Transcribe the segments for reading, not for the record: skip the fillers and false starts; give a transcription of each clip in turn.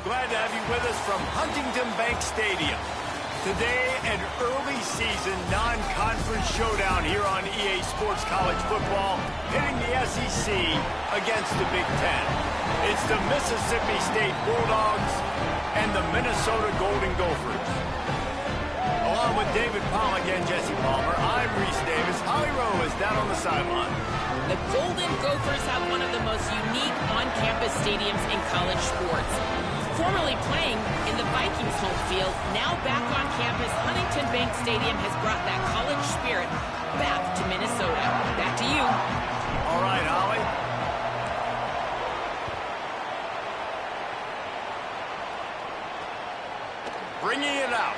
Glad to have you with us from Huntington Bank Stadium. Today, an early season non-conference showdown here on EA Sports College Football, pitting the SEC against the Big Ten. It's the Mississippi State Bulldogs and the Minnesota Golden Gophers. Along with David Pollack and Jesse Palmer, I'm Reese Davis. Holly Rowe is down on the sideline. The Golden Gophers have one of the most unique on-campus stadiums in college sports. Formerly playing in the Vikings home field, now back on campus, Huntington Bank Stadium has brought that college spirit back to Minnesota. Back to you. All right, Holly. Bringing it out.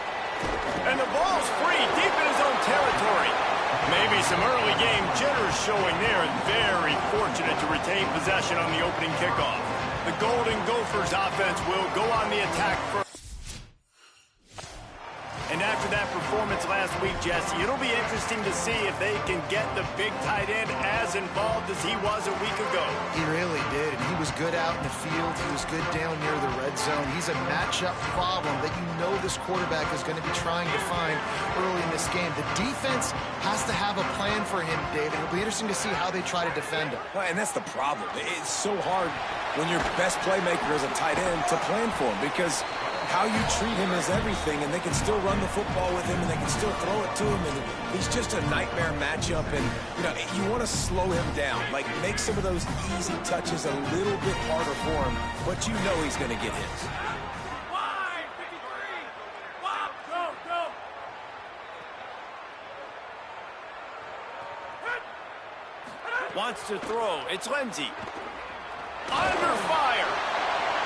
And the ball's free, deep in his own territory. Maybe some early game jitters showing there, and very fortunate to retain possession on the opening kickoff. The Golden Gophers offense will go on the attack first. And after that performance last week, Jesse, it'll be interesting to see if they can get the big tight end as involved as he was a week ago. He really did, and he was good out in the field. He was good down near the red zone. He's a matchup problem that you know this quarterback is going to be trying to find early in this game. The defense has to have a plan for him, David. It'll be interesting to see how they try to defend him. Well, and that's the problem. It's so hard when your best playmaker is a tight end to plan for him, because how you treat him is everything, and they can still run the football with him, and they can still throw it to him, and he's just a nightmare matchup. And you want to slow him down, like make some of those easy touches a little bit harder for him, but you know he's going to get his. Wants to throw. It's Lindsey. Under fire.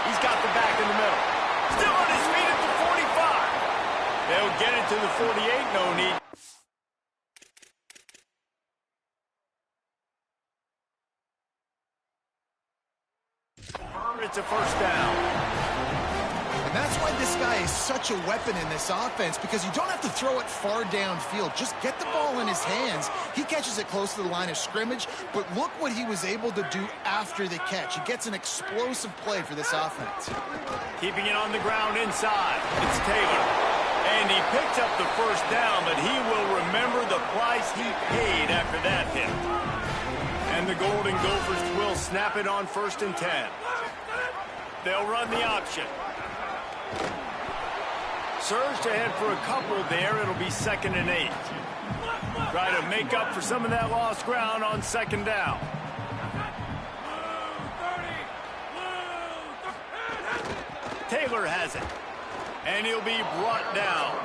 He's got the back in the middle. Still on his feet at the 45. They'll get it to the 48. No need. It's a first down. And that's why this guy is such a weapon in this offense, because you don't have to throw it far downfield. Just get the ball in his hands. He catches it close to the line of scrimmage, but look what he was able to do after the catch. He gets an explosive play for this offense. Keeping it on the ground inside. It's Taylor. And he picked up the first down, but he will remember the price he paid after that hit. And the Golden Gophers will snap it on 1st and 10. They'll run the option. Surged ahead for a couple there. It'll be 2nd and 8. Try to make up for some of that lost ground on 2nd down. Taylor has it. And he'll be brought down.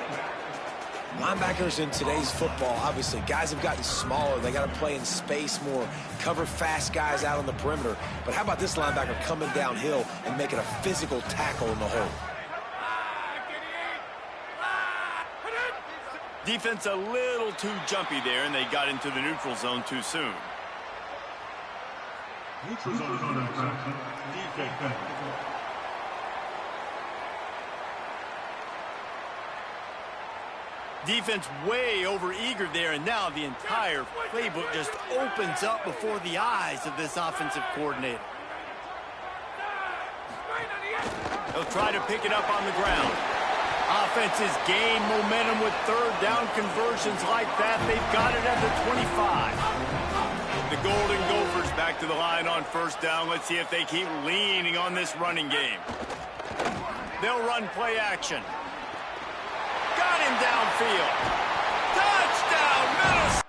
Linebackers in today's football, obviously, guys have gotten smaller. They got to play in space more, cover fast guys out on the perimeter. But how about this linebacker coming downhill and making a physical tackle in the hole? Defense a little too jumpy there, and they got into the neutral zone too soon. Neutral zone defense. Defense way over-eager there, and now the entire playbook just opens up before the eyes of this offensive coordinator. They'll try to pick it up on the ground. Offenses gain momentum with 3rd down conversions like that. They've got it at the 25. The Golden Gophers back to the line on 1st down. Let's see if they keep leaning on this running game. They'll run play action. Got him downfield. Touchdown, Minnesota!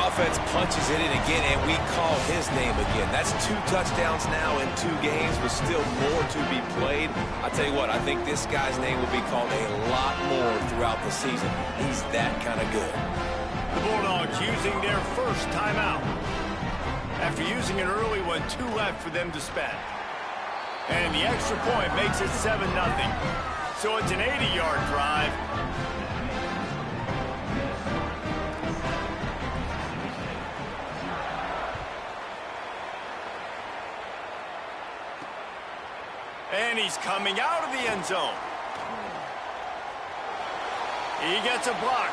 offense punches it in again, and we call his name again. That's 2 touchdowns now in 2 games, with still more to be played. I tell you what, I think this guy's name will be called a lot more throughout the season. He's that kind of good. The Bulldogs using their first timeout. After using an early one, 2 left for them to spend. And the extra point makes it 7-0. So it's an 80-yard drive. And he's coming out of the end zone. He gets a block.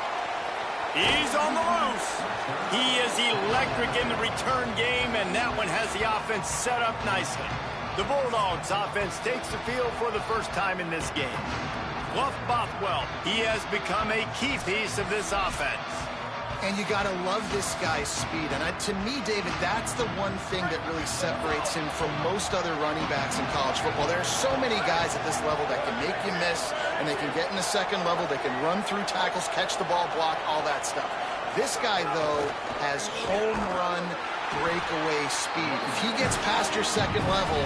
He's on the loose. He is electric in the return game, and that one has the offense set up nicely. The Bulldogs offense takes the field for the first time in this game. Bluff Bothwell, he has become a key piece of this offense. And you got to love this guy's speed. And to me, David, that's the one thing that really separates him from most other running backs in college football. There are so many guys at this level that can make you miss, and they can get in the second level. They can run through tackles, catch the ball, block, all that stuff. This guy, though, has home run breakaway speed. If he gets past your second level,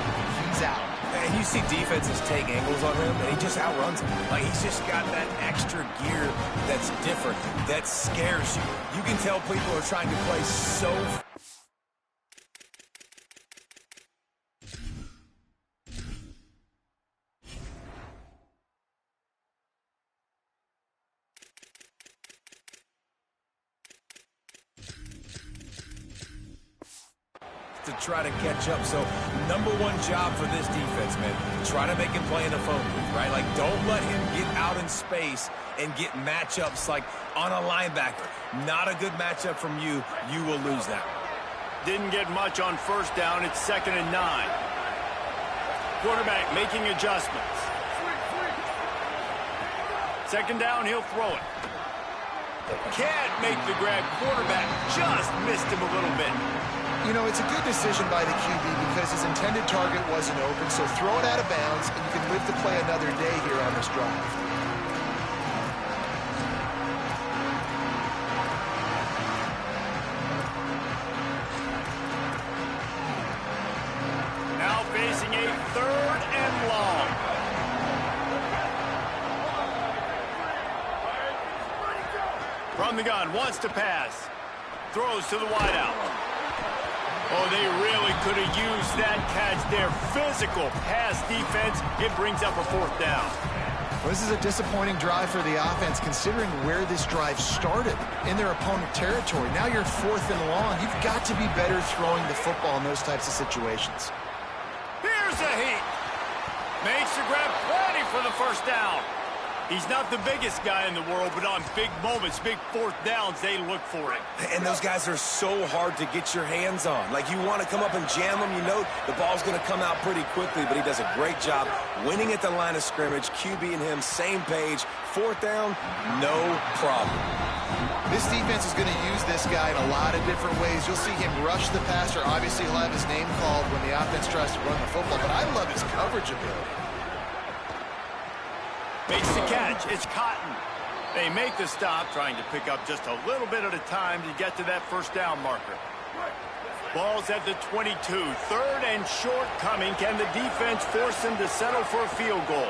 he's out. And you see defenses take angles on him, and he just outruns them. Like, he's just got that extra gear that's different, that scares you. You can tell people are trying to play so to try to catch up. So #1 job for this defense, man. Try to make him play in the phone booth, right? Like, don't let him get out in space and get matchups like on a linebacker. Not a good matchup from you. You will lose that. Didn't get much on first down. It's 2nd and 9. Quarterback making adjustments. 2nd down, he'll throw it. Can't make the grab. Quarterback just missed him a little bit. You know, it's a good decision by the QB because his intended target wasn't open, so throw it out of bounds, and you can live to play another day here on this drive. Now facing a 3rd and long. From the gun, wants to pass. Throws to the wideout. Oh, they really could have used that catch there. Physical pass defense. It brings up a 4th down. Well, this is a disappointing drive for the offense, considering where this drive started, in their opponent territory. Now you're 4th and long. You've got to be better throwing the football in those types of situations. Here's a heat. Makes the grab plenty for the 1st down. He's not the biggest guy in the world, but on big moments, big 4th downs, they look for it. And those guys are so hard to get your hands on. Like, you want to come up and jam them, you know the ball's going to come out pretty quickly, but he does a great job winning at the line of scrimmage. QB and him, same page. 4th down, no problem. This defense is going to use this guy in a lot of different ways. You'll see him rush the passer. Obviously, he'll have his name called when the offense tries to run the football, but I love his coverage ability. Makes the catch. It's Cotton. They make the stop, trying to pick up just a little bit at a time to get to that 1st down marker. Ball's at the 22. 3rd and short coming. Can the defense force them to settle for a field goal?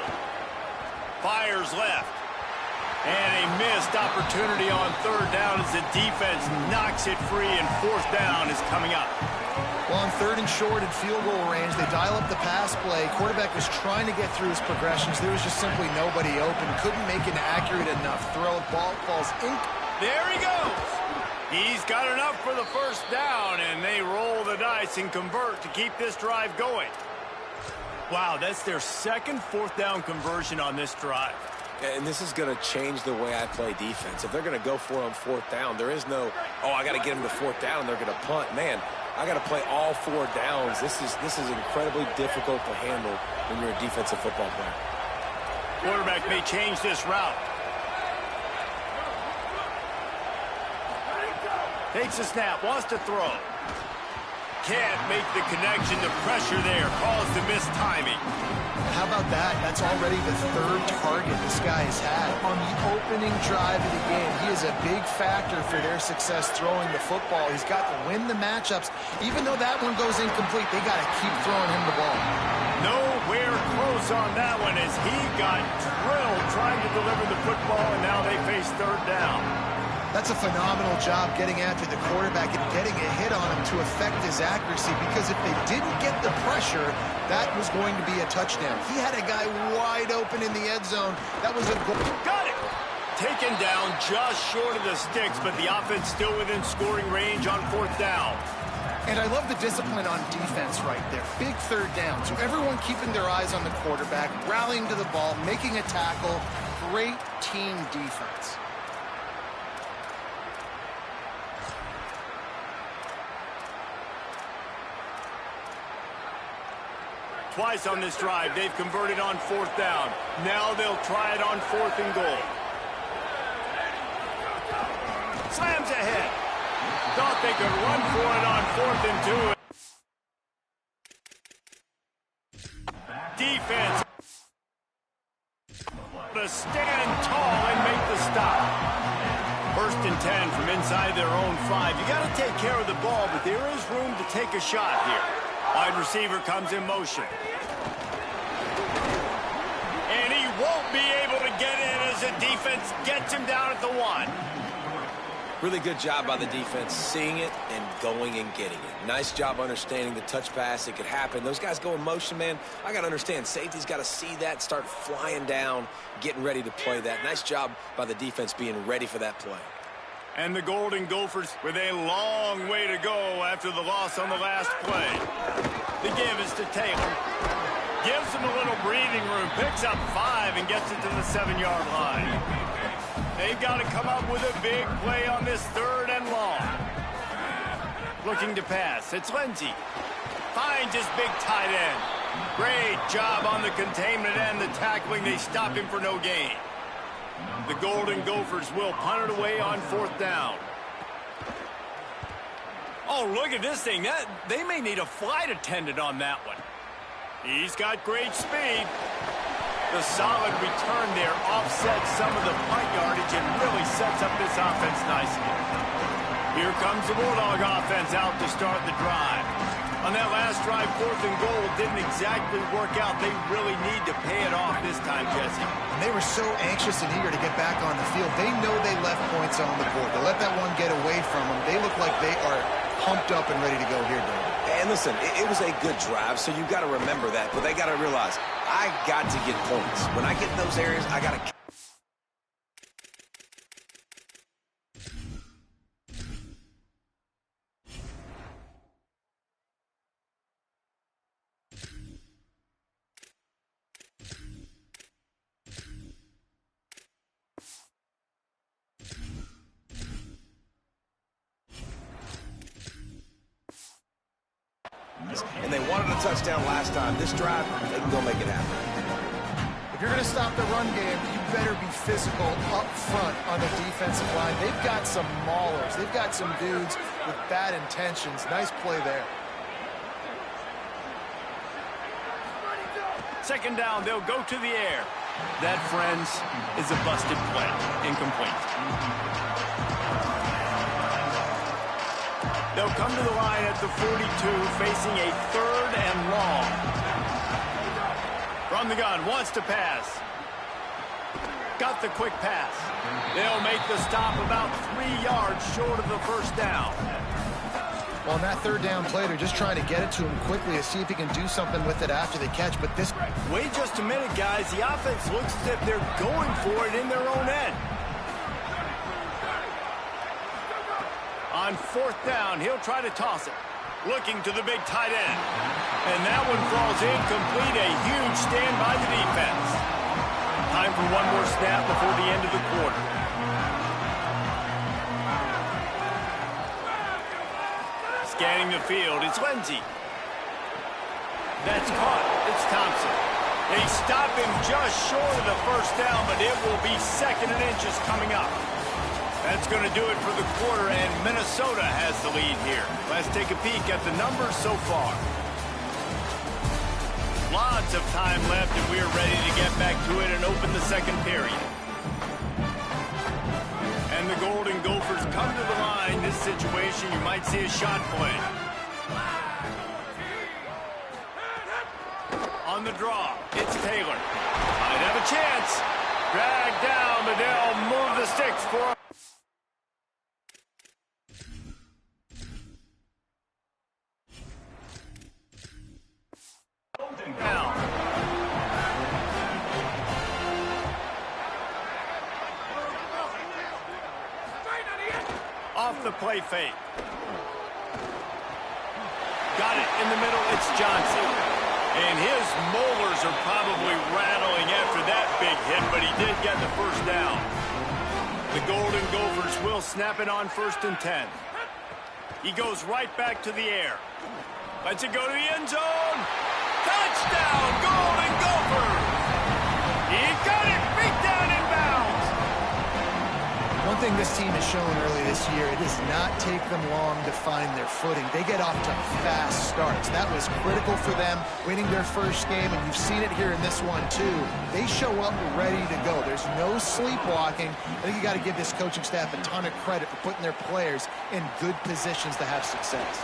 Fires left. And a missed opportunity on 3rd down as the defense knocks it free, and 4th down is coming up. Well, on 3rd and short at field goal range, they dial up the pass play. Quarterback was trying to get through his progressions. There was just simply nobody open. Couldn't make an accurate enough throw. Ball falls in. There he goes. He's got enough for the 1st down, and they roll the dice and convert to keep this drive going. Wow, that's their 2nd 4th down conversion on this drive. And this is going to change the way I play defense. If they're going to go for it on 4th down, there is no, oh, I got to get them to 4th down and they're going to punt. Man, I got to play all 4 downs. This is incredibly difficult to handle when you're a defensive football player. Quarterback may change this route. Takes a snap, wants to throw. can't make the connection. The pressure there caused the missed timing. How about that? That's already the third target this guy has had on the opening drive of the game. He is a big factor for their success throwing the football. He's got to win the matchups. Even though that one goes incomplete, they got to keep throwing him the ball. Nowhere close on that one as he got drilled trying to deliver the football, and now they face third down. That's a phenomenal job getting after the quarterback and getting a hit on him to affect his accuracy, because if they didn't get the pressure, that was going to be a touchdown. He had a guy wide open in the end zone. That was a goal. Got it! Taken down just short of the sticks, but the offense still within scoring range on fourth down. And I love the discipline on defense right there. Big third down. So everyone keeping their eyes on the quarterback, rallying to the ball, making a tackle. Great team defense. Twice on this drive, they've converted on fourth down. Now they'll try it on fourth and goal. Slams ahead. Thought they could run for it on fourth and two. Defense to stand tall and make the stop. First and 10 from inside their own 5. You got to take care of the ball, but there is room to take a shot here. Wide receiver comes in motion. And he won't be able to get in as the defense gets him down at the 1. Really good job by the defense, seeing it and going and getting it. Nice job understanding the touch pass. It could happen. Those guys go in motion, man. I got to understand, safety's got to see that, start flying down, getting ready to play that. Nice job by the defense being ready for that play. And the Golden Gophers with a long way to go after the loss on the last play. The give is to Taylor. Gives him a little breathing room, picks up 5 and gets it to the 7-yard line. They've got to come up with a big play on this third and long. Looking to pass. It's Lindsey. Finds his big tight end. Great job on the containment and the tackling. They stop him for no gain. The Golden Gophers will punt it away on fourth down. Oh, look at this thing. They may need a flight attendant on that one. He's got great speed. The solid return there offsets some of the punt yardage and really sets up this offense nicely. Here comes the Bulldog offense out to start the drive. On that last drive, fourth and goal didn't exactly work out. They really need to pay it off this time, Jesse. And they were so anxious and eager to get back on the field. They know they left points on the board. To let that one get away from them, they look like they are pumped up and ready to go here, David. And listen, it was a good drive, so you've got to remember that. But they got to realize, I got to get points. When I get in those areas, I got to... And they wanted a touchdown last time. This drive, they can go make it happen. If you're going to stop the run game, you better be physical up front on the defensive line. They've got some maulers. They've got some dudes with bad intentions. Nice play there. Second down, they'll go to the air. That, friends, is a busted play. Incomplete. They'll come to the line at the 42, facing a third and long. From the gun, wants to pass. Got the quick pass. They'll make the stop about 3 yards short of the first down. Well, on that third down play, they're just trying to get it to him quickly to see if he can do something with it after the catch. But this... Wait just a minute, guys. The offense looks as if they're going for it in their own end. On fourth down, he'll try to toss it. Looking to the big tight end. And that one falls incomplete. A huge stand by the defense. Time for one more snap before the end of the quarter. Scanning the field, it's Lindsey. That's caught. It's Thompson. They stop him just short of the first down, but it will be second and inches coming up. That's going to do it for the quarter, and Minnesota has the lead here. Let's take a peek at the numbers so far. Lots of time left, and we're ready to get back to it and open the second period. And the Golden Gophers come to the line. This situation, you might see a shot play. On the draw, it's Taylor. Might have a chance. Dragged down, but they'll move the sticks for a down. Off the play fake. Got it in the middle. It's Johnson. And his molars are probably rattling after that big hit, but he did get the first down. The Golden Gophers will snap it on 1st and 10. He goes right back to the air. Lets it go to the end zone. Touchdown, Golden Gophers! He got it, beat down in bounds. One thing this team has shown early this year, it does not take them long to find their footing. They get off to fast starts. That was critical for them winning their first game, and you've seen it here in this one too. They show up ready to go. There's no sleepwalking. I think you got to give this coaching staff a ton of credit for putting their players in good positions to have success.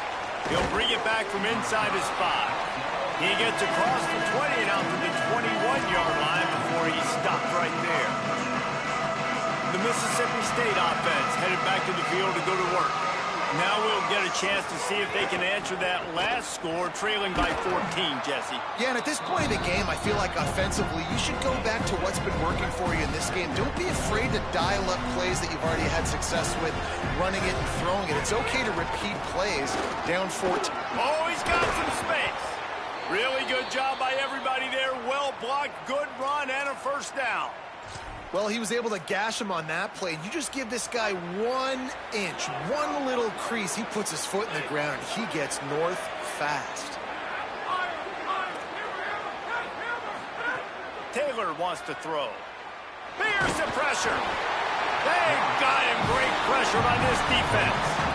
He'll bring it back from inside his 5. He gets across the 20 and out to the 21-yard line before he stopped right there. The Mississippi State offense headed back to the field to go to work. Now we'll get a chance to see if they can answer that last score, trailing by 14, Jesse. Yeah, and at this point of the game, I feel like offensively, you should go back to what's been working for you in this game. Don't be afraid to dial up plays that you've already had success with, running it and throwing it. It's okay to repeat plays down 14. Oh, he's got some space. Really good job by everybody there. Well blocked, good run, and a first down. Well, he was able to gash him on that play. You just give this guy 1 inch, one little crease. He puts his foot in the ground, and he gets north fast. Taylor wants to throw. Here's the pressure. They got him. Great pressure on this defense.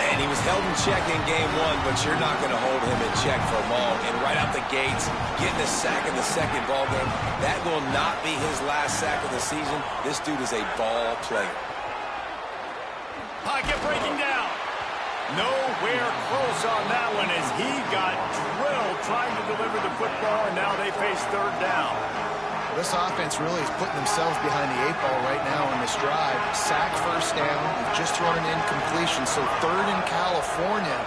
And he was held in check in game 1, but you're not going to hold him in check for long. And right out the gates, getting a sack in the second ball game, that will not be his last sack of the season. This dude is a ball player. Pocket breaking down. Nowhere close on that one as he got drilled trying to deliver the football, and now they face 3rd down. This offense really is putting themselves behind the 8 ball right now on this drive. Sack, first down. They've just thrown an incompletion, so 3rd in California.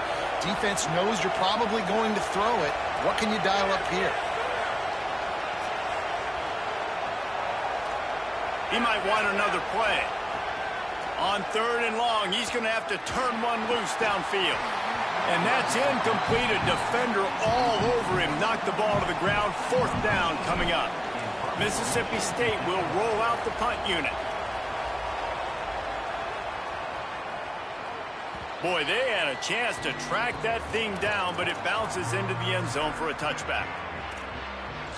Defense knows you're probably going to throw it. What can you dial up here? He might want another play. On 3rd and long, he's going to have to turn one loose downfield. And that's incomplete. A defender all over him. Knocked the ball to the ground. 4th down coming up. Mississippi State will roll out the punt unit. Boy, they had a chance to track that thing down, but it bounces into the end zone for a touchback.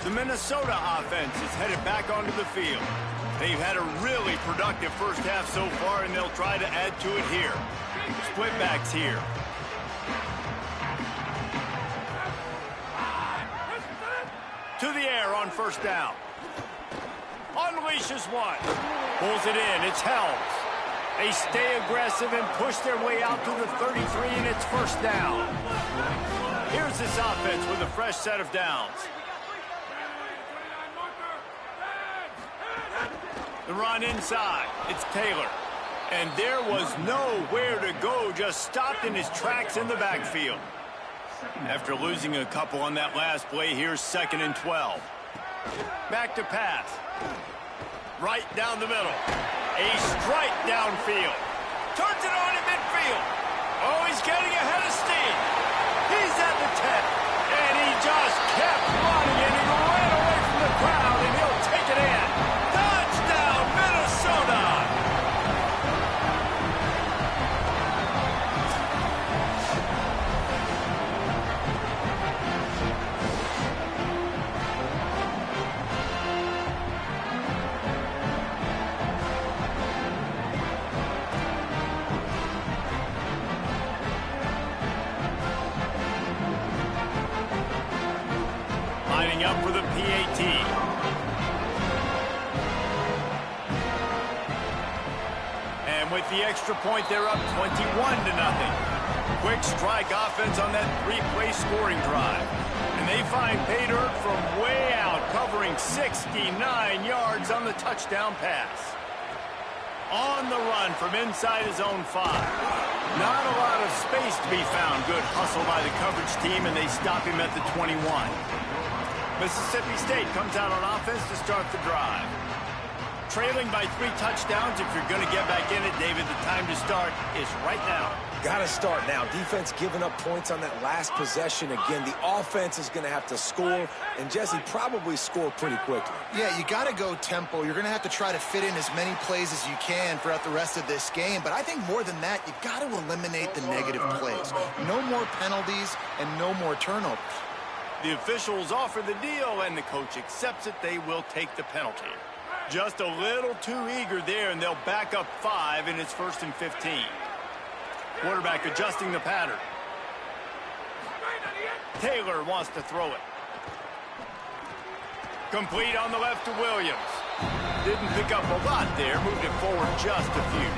The Minnesota offense is headed back onto the field. They've had a really productive first half so far, and they'll try to add to it here. Split backs here. To the air on 1st down. Unleashes one. Pulls it in. It's Helms. They stay aggressive and push their way out to the 33, and it's 1st down. Here's this offense with a fresh set of downs. The run inside. It's Taylor. And there was nowhere to go. Just stopped in his tracks in the backfield. After losing a couple on that last play, here's 2nd and 12. Back to pass. Right down the middle. A strike downfield. Turns it on in midfield. Oh, he's getting ahead of steam. He's at the 10. And he just kept running, and he ran away from the crowd, and he'll take it in. Touchdown, Minnesota! lining up for the PAT. And with the extra point, they're up 21-0. Quick strike offense on that three-play scoring drive. And they find pay dirt from way out, covering 69 yards on the touchdown pass. On the run from inside his own 5. Not a lot of space to be found. Good hustle by the coverage team, and they stop him at the 21. Mississippi State comes out on offense to start the drive. Trailing by 3 touchdowns. If you're going to get back in it, David, the time to start is right now. Got to start now. Defense giving up points on that last possession. Again, the offense is going to have to score, and Jesse probably score pretty quickly. Yeah, you got to go tempo. You're going to have to try to fit in as many plays as you can throughout the rest of this game. But I think more than that, you got to eliminate the negative plays. No more penalties and no more turnovers. The officials offer the deal, and the coach accepts it. They will take the penalty. Just a little too eager there, and they'll back up 5, and it's 1st and 15. Quarterback adjusting the pattern. Taylor wants to throw it. Complete on the left to Williams. Didn't pick up a lot there. Moved it forward just a few.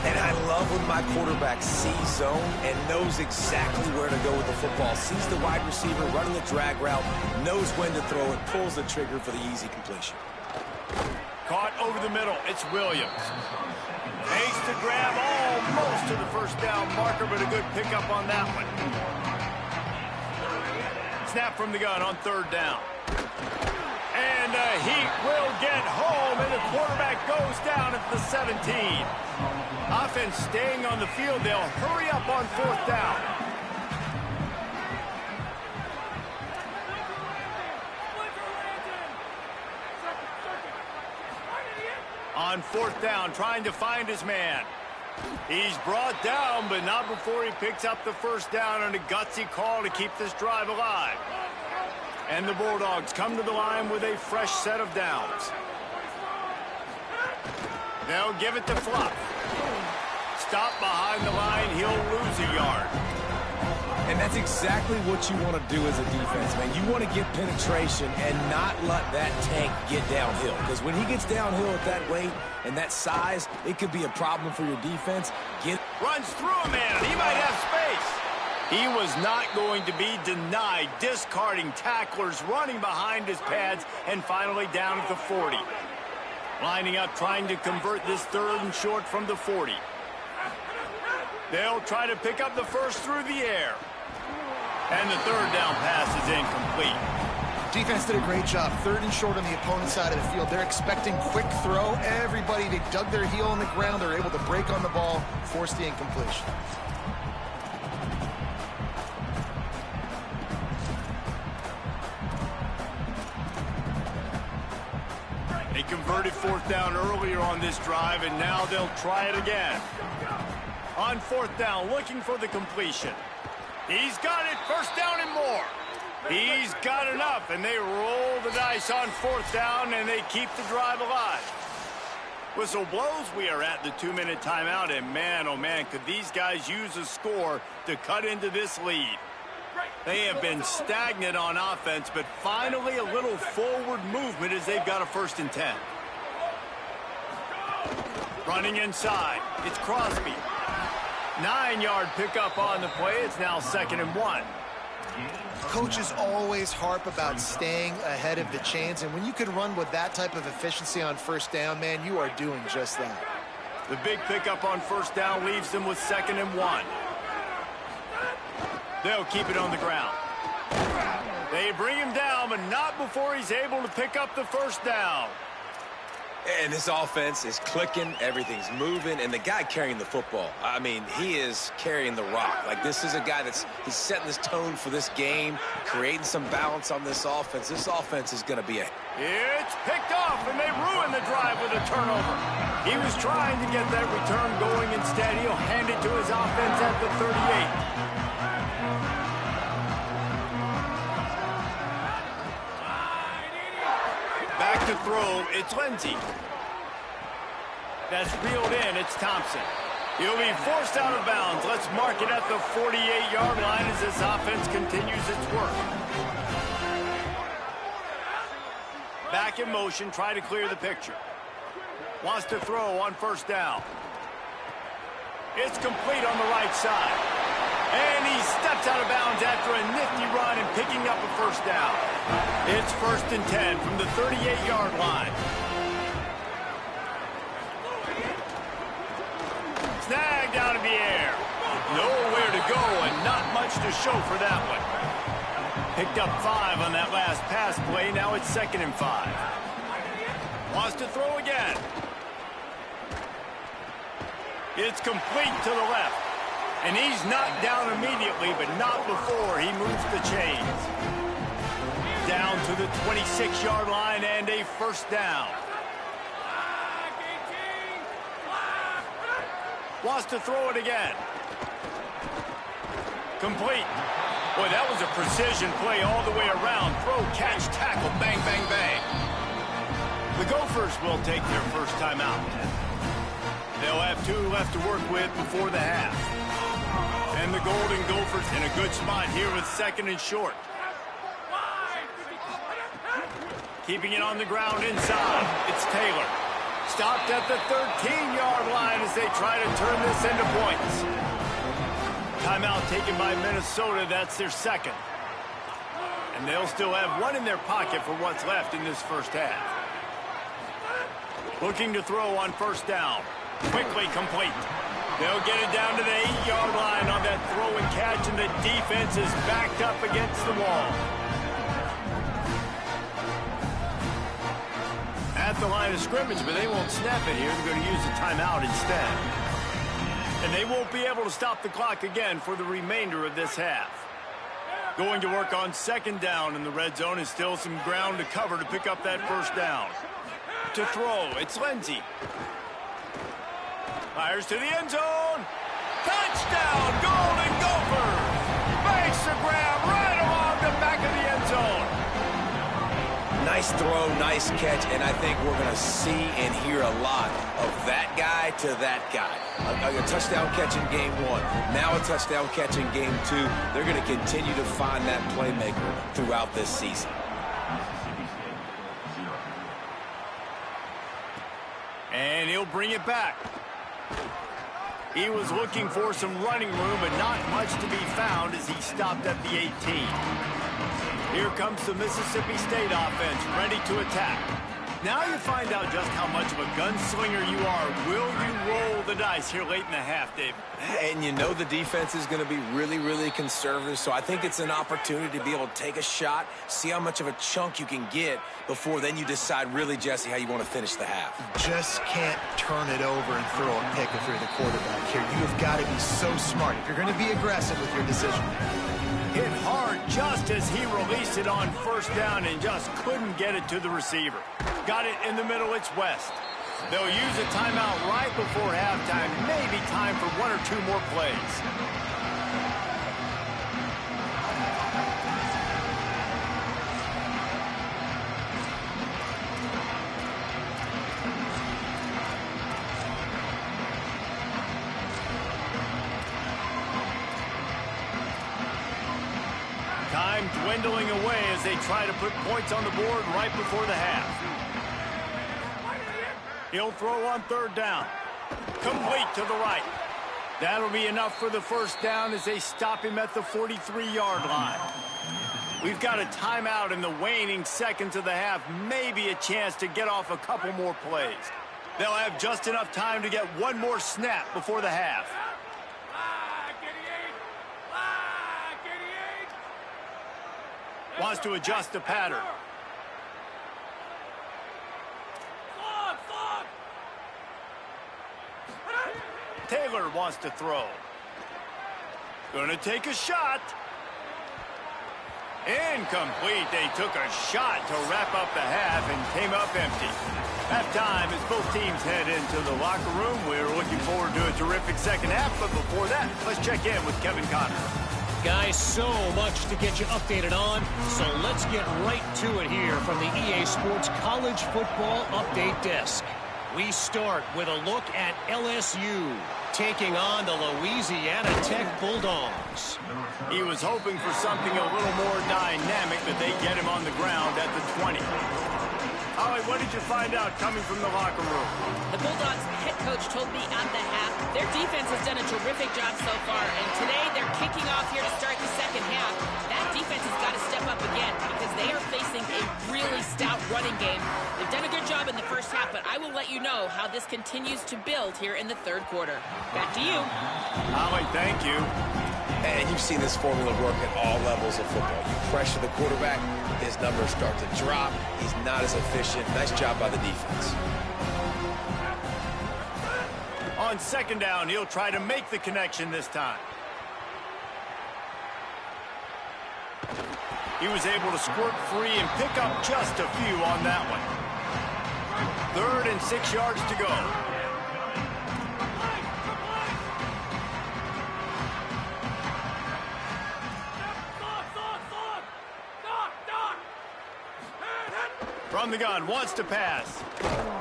And I love when my quarterback sees zone and knows exactly where to go with the football. Sees the wide receiver running the drag route, knows when to throw it, pulls the trigger for the easy completion. Caught over the middle. It's Williams. Makes the grab almost to the first down marker, but a good pickup on that one. Snap from the gun on 3rd down. And Heat will get home, and the quarterback goes down at the 17. Offense staying on the field. They'll hurry up on 4th down. On 4th down, trying to find his man. He's brought down, but not before he picks up the 1st down on a gutsy call to keep this drive alive. And the Bulldogs come to the line with a fresh set of downs. They'll give it to Fluff. Stop behind the line, he'll lose a yard. And that's exactly what you want to do as a defense, man. You want to get penetration and not let that tank get downhill. Because when he gets downhill at that weight and that size, it could be a problem for your defense. Runs through a man. He might have space. He was not going to be denied, discarding tacklers, running behind his pads, and finally down at the 40. Lining up, trying to convert this 3rd and short from the 40. They'll try to pick up the 1st through the air. And the 3rd down pass is incomplete. Defense did a great job. 3rd and short on the opponent's side of the field. They're expecting quick throw. Everybody, they dug their heel on the ground. They're able to break on the ball, force the incompletion. They converted 4th down earlier on this drive, and now they'll try it again. On 4th down, looking for the completion. He's got it, 1st down and more. He's got enough, and they roll the dice on 4th down, and they keep the drive alive. Whistle blows, we are at the 2-minute timeout, and man, oh man, could these guys use a score to cut into this lead. They have been stagnant on offense, but finally a little forward movement as they've got a 1st and 10. Running inside, it's Crosby. 9-yard pickup on the play. It's now 2nd and 1. Coaches always harp about staying ahead of the chains, and when you can run with that type of efficiency on 1st down, man, you are doing just that. The big pickup on 1st down leaves them with 2nd and 1. They'll keep it on the ground. They bring him down, but not before he's able to pick up the 1st down. And this offense is clicking, everything's moving, and the guy carrying the football, I mean, he is carrying the rock. Like, this is a guy he's setting this tone for this game, creating some balance on this offense. This offense is going to be It's picked off, and they ruin the drive with a turnover. He was trying to get that return going. Instead, he'll hand it to his offense at the 38. Back to throw, it's Lindsey. That's reeled in, it's Thompson. He'll be forced out of bounds. Let's mark it at the 48-yard line as this offense continues its work. Back in motion, try to clear the picture. Wants to throw on first down. It's complete on the right side. And he steps out of bounds after a nifty run and picking up a first down. It's 1st and 10 from the 38-yard line. Snagged out of the air. Nowhere to go and not much to show for that one. Picked up 5 on that last pass play. Now it's 2nd and 5. Wants to throw again. It's complete to the left. And he's knocked down immediately, but not before he moves the chains. Down to the 26-yard line and a first down. Wants to throw it again. Complete. Boy, that was a precision play all the way around. Throw, catch, tackle, bang, bang, bang. The Gophers will take their first time out. They'll have 2 left to work with before the half. And the Golden Gophers in a good spot here with 2nd and short. Keeping it on the ground inside. It's Taylor. Stopped at the 13-yard line as they try to turn this into points. Timeout taken by Minnesota. That's their 2nd. And they'll still have 1 in their pocket for what's left in this first half. Looking to throw on first down. Quickly complete. They'll get it down to the 8-yard line on that throw and catch, and the defense is backed up against the wall. At the line of scrimmage, but they won't snap it here. They're going to use the timeout instead. And they won't be able to stop the clock again for the remainder of this half. Going to work on 2nd down in the red zone is still some ground to cover to pick up that first down. To throw, it's Lindsey. Fires to the end zone. Touchdown, Golden Gophers! Makes the grab right along the back of the end zone. Nice throw, nice catch, and I think we're going to see and hear a lot of that guy to that guy. A touchdown catch in game 1, now a touchdown catch in game 2. They're going to continue to find that playmaker throughout this season. And he'll bring it back. He was looking for some running room, but not much to be found as he stopped at the 18. Here comes the Mississippi State offense, ready to attack. Now you find out just how much of a gunslinger you are. Will you roll the dice here late in the half, Dave? And you know the defense is going to be really, really conservative, so I think it's an opportunity to be able to take a shot, see how much of a chunk you can get before then you decide really, Jesse, how you want to finish the half. Just can't turn it over and throw a pick if you're the quarterback here. You've got to be so smart if you're going to be aggressive with your decision. Hit hard just as he released it on first down and just couldn't get it to the receiver. Got it in the middle, it's West. They'll use a timeout right before halftime. Maybe time for 1 or 2 more plays. Time dwindling away as they try to put points on the board right before the half. He'll throw on 3rd down. Complete to the right. That'll be enough for the first down as they stop him at the 43-yard line. We've got a timeout in the waning seconds of the half. Maybe a chance to get off a couple more plays. They'll have just enough time to get 1 more snap before the half. Wants to adjust the pattern. Taylor wants to throw. Gonna take a shot. Incomplete. They took a shot to wrap up the half and came up empty. Halftime as both teams head into the locker room. We're looking forward to a terrific second half, but before that, let's check in with Kevin Connor. Guys, so much to get you updated on, so let's get right to it here from the EA Sports College Football Update Desk. We start with a look at LSU taking on the Louisiana Tech Bulldogs. He was hoping for something a little more dynamic, but they get him on the ground at the 20. Ollie, what did you find out coming from the locker room? The Bulldogs head coach told me at the half their defense has done a terrific job so far, and today they're kicking off here to start the second half. That defense has got to step up again because they are facing a really stout running game. They've done a good job in the first half, but I will let you know how this continues to build here in the third quarter. Back to you. Ollie, thank you. And you've seen this formula work at all levels of football. You pressure the quarterback, his numbers start to drop. He's not as efficient. Nice job by the defense. On second down, he'll try to make the connection this time. He was able to squirt free and pick up just a few on that one. 3rd and 6 yards to go. From the gun, wants to pass.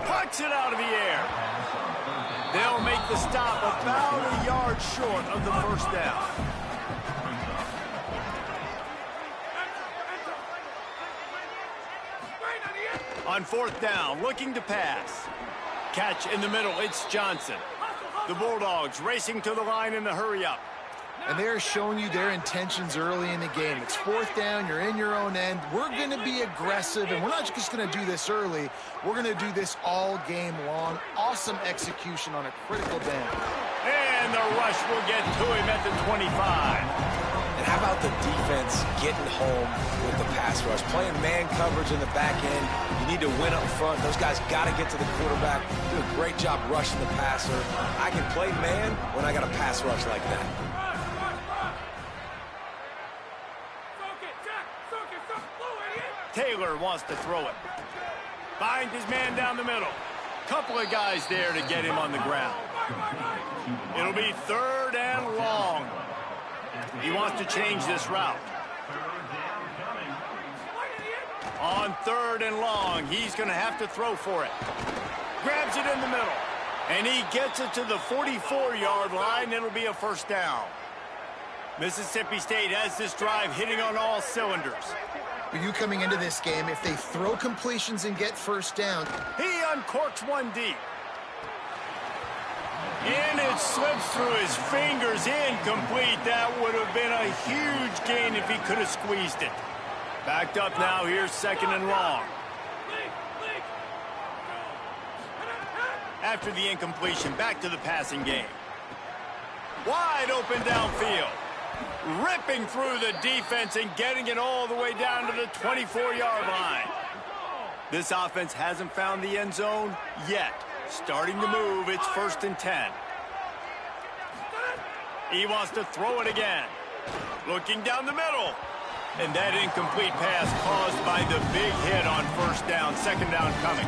Pucks it out of the air. They'll make the stop about a yard short of the first down. On 4th down, looking to pass. Catch in the middle, it's Johnson. The Bulldogs racing to the line in the hurry-up. And they're showing you their intentions early in the game. It's 4th down, you're in your own end. We're going to be aggressive, and we're not just going to do this early. We're going to do this all game long. Awesome execution on a critical down. And the rush will get to him at the 25. And how about the defense getting home with the pass rush? Playing man coverage in the back end. You need to win up front. Those guys got to get to the quarterback. Do a great job rushing the passer. I can play man when I got a pass rush like that. Taylor wants to throw it. Finds his man down the middle. Couple of guys there to get him on the ground. It'll be 3rd and long. He wants to change this route. On 3rd and long, he's going to have to throw for it. Grabs it in the middle. And he gets it to the 44-yard line. It'll be a first down. Mississippi State has this drive hitting on all cylinders. For you coming into this game, if they throw completions and get first down, he uncorks one deep. And it slips through his fingers, incomplete. That would have been a huge gain if he could have squeezed it. Backed up now, here's 2nd and long. After the incompletion, back to the passing game. Wide open downfield. Ripping through the defense and getting it all the way down to the 24-yard line. This offense hasn't found the end zone yet. Starting to move, it's 1st and 10. He wants to throw it again. Looking down the middle. And that incomplete pass caused by the big hit on 1st down, 2nd down coming.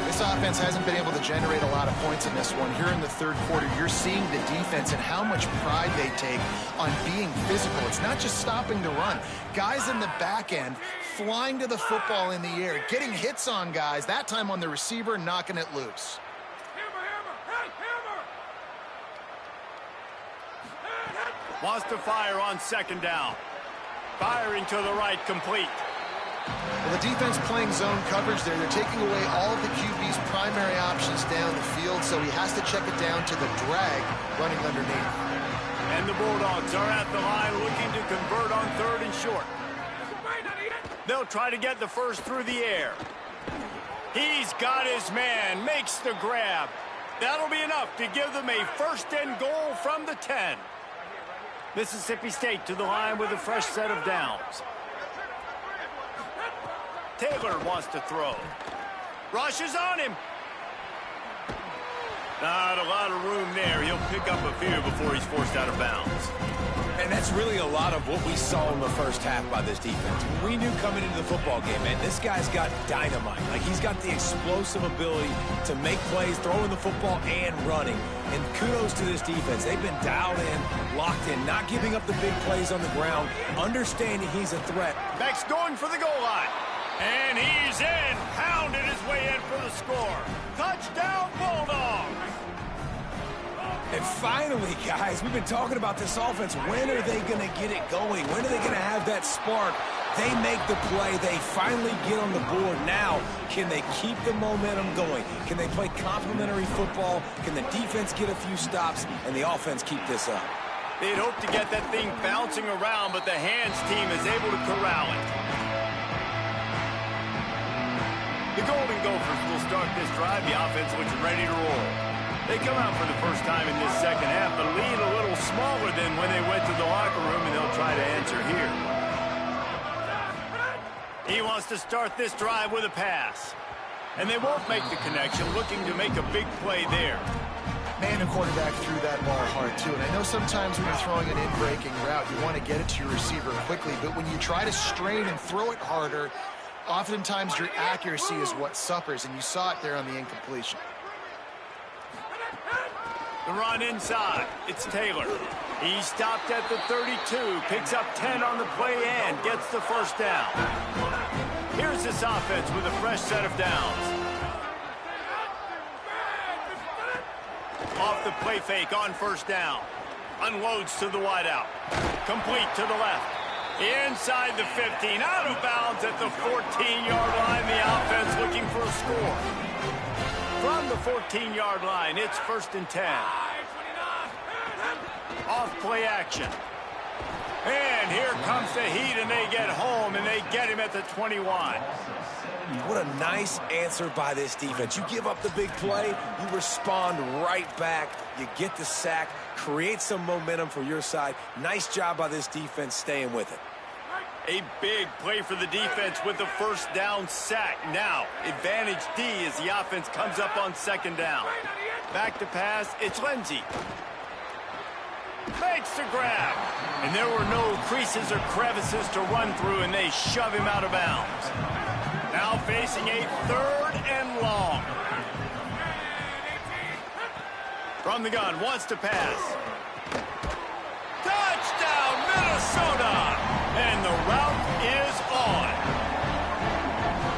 This offense hasn't been able to generate a lot of points in this one. Here in the 3rd quarter, you're seeing the defense and how much pride they take on being physical. It's not just stopping the run. Guys in the back end flying to the football in the air, getting hits on guys, that time on the receiver, knocking it loose. Wants to fire on 2nd down. Firing to the right, complete. Well, the defense playing zone coverage there. They're taking away all of the QB's primary options down the field, so he has to check it down to the drag running underneath. And the Bulldogs are at the line looking to convert on 3rd and short. They'll try to get the first through the air. He's got his man, makes the grab. That'll be enough to give them a 1st and goal from the 10. Mississippi State to the line with a fresh set of downs. Taylor wants to throw. Rushes on him. Not a lot of room there. He'll pick up a few before he's forced out of bounds. And that's really a lot of what we saw in the first half by this defense. We knew coming into the football game, man, this guy's got dynamite. Like, he's got the explosive ability to make plays, throwing the football and running. And kudos to this defense. They've been dialed in, locked in, not giving up the big plays on the ground, understanding he's a threat. Beck's going for the goal line. And he's in. Pounded his way in for the score. Touchdown, Bulldogs. And finally, guys, we've been talking about this offense. When are they going to get it going? When are they going to have that spark? They make the play. They finally get on the board. Now, can they keep the momentum going? Can they play complementary football? Can the defense get a few stops and the offense keep this up? They'd hope to get that thing bouncing around, but the hands team is able to corral it. The Golden Gophers will start this drive. The offense looks ready to roll. They come out for the first time in this second half, but lead a little smaller than when they went to the locker room, and they'll try to answer here. He wants to start this drive with a pass. And they won't make the connection, looking to make a big play there. Man, the quarterback threw that ball hard, too. And I know sometimes when you're throwing an in-breaking route, you want to get it to your receiver quickly. But when you try to strain and throw it harder, oftentimes your accuracy is what suffers. And you saw it there on the incompletion. The run inside. It's Taylor. He stopped at the 32, picks up 10 on the play and gets the first down. Here's this offense with a fresh set of downs. Off the play fake on first down. Unloads to the wideout. Complete to the left. Inside the 15. Out of bounds at the 14-yard line. The offense looking for a score. From the 14-yard line, it's 1st and 10. Off play action. And here comes the heat, and they get home, and they get him at the 21. What a nice answer by this defense. You give up the big play, you respond right back, you get the sack, create some momentum for your side. Nice job by this defense staying with it. A big play for the defense with the first down sack. Now, advantage D as the offense comes up on second down. Back to pass, it's Lindsey. Makes the grab. And there were no creases or crevices to run through, and they shove him out of bounds. Now facing a 3rd and long. From the gun, wants to pass. Touchdown, Minnesota! And the route is on.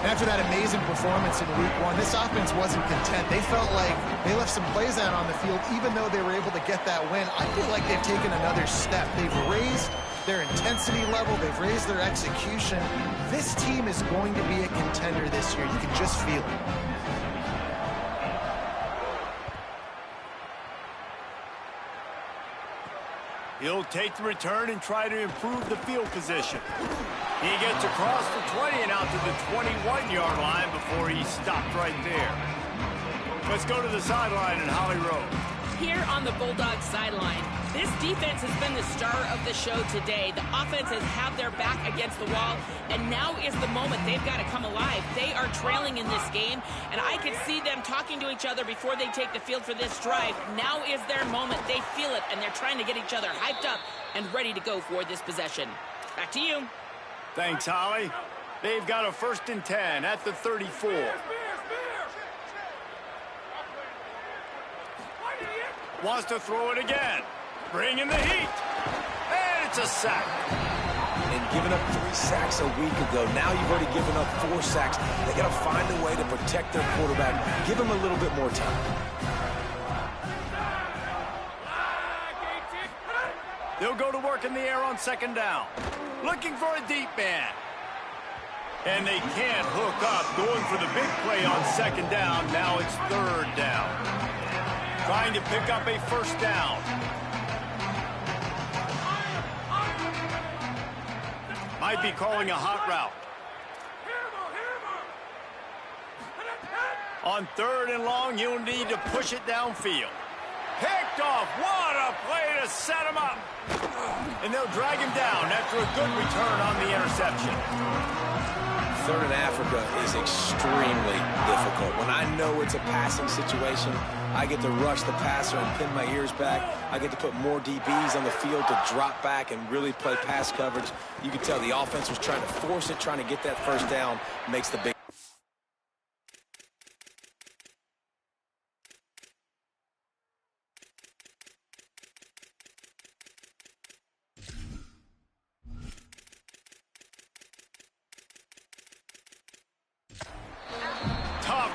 After that amazing performance in Week 1, this offense wasn't content. They felt like they left some plays out on the field, even though they were able to get that win. I feel like they've taken another step. They've raised their intensity level. They've raised their execution. This team is going to be a contender this year. You can just feel it. He'll take the return and try to improve the field position. He gets across the 20 and out to the 21-yard line before he stopped right there. Let's go to the sideline in Holly Rowe. Here on the Bulldogs sideline, this defense has been the star of the show today. The offense has had their back against the wall, and now is the moment they've got to come alive. They are trailing in this game, and I can see them talking to each other before they take the field for this drive. Now is their moment. They feel it, and they're trying to get each other hyped up and ready to go for this possession. Back to you. Thanks, Holly. They've got a 1st and 10 at the 34. Wants to throw it again. Bring in the heat. And it's a sack. And giving up 3 sacks a week ago. Now you've already given up 4 sacks. They got to find a way to protect their quarterback. Give him a little bit more time. They'll go to work in the air on 2nd down. Looking for a deep man. And they can't hook up. Going for the big play on 2nd down. Now it's 3rd down. Trying to pick up a 1st down. Might be calling a hot route. On 3rd and long, you'll need to push it downfield. Picked off. What a play to set him up. And they'll drag him down after a good return on the interception. 3rd in Africa is extremely difficult. When I know it's a passing situation, I get to rush the passer and pin my ears back. I get to put more DBs on the field to drop back and really play pass coverage. You can tell the offense was trying to force it, trying to get that 1st down, makes the big tough.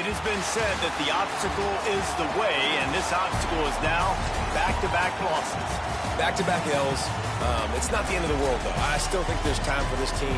It has been said that the obstacle is the way, and this obstacle is now back-to-back losses. Back-to-back L's. It's not the end of the world, though. I still think there's time for this team